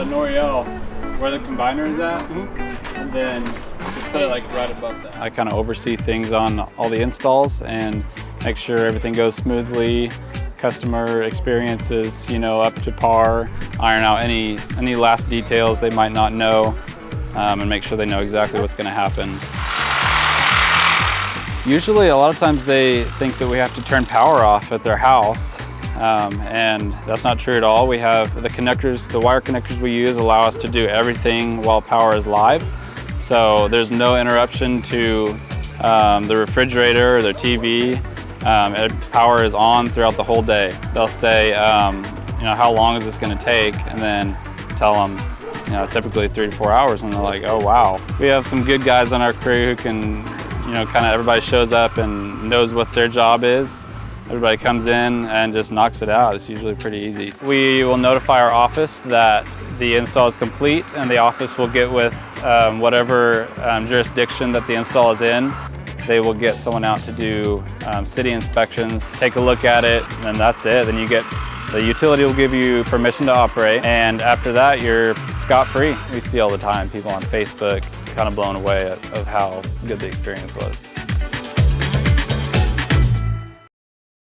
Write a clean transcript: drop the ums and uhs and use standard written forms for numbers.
Noriel where the combiner is at, and then just put it like right above that. I kind of oversee things on all the installs and make sure everything goes smoothly. Customer experience is, up to par. Iron out any last details they might not know, and make sure they know exactly what's going to happen. Usually, a lot of times they think that we have to turn power off at their house, and that's not true at all. We have the connectors, the wire connectors we use allow us to do everything while power is live. So there's no interruption to the refrigerator or their TV. Power is on throughout the whole day. They'll say, how long is this going to take? And then tell them, typically 3 to 4 hours, and they're like, oh wow. We have some good guys on our crew who can, kind of everybody shows up and knows what their job is. Everybody comes in and just knocks it out. It's usually pretty easy. We will notify our office that the install is complete, and the office will get with whatever jurisdiction that the install is in. They will get someone out to do city inspections, take a look at it, and then that's it. Then the utility will give you permission to operate, and after that, you're scot-free. We see all the time people on Facebook kind of blown away of how good the experience was.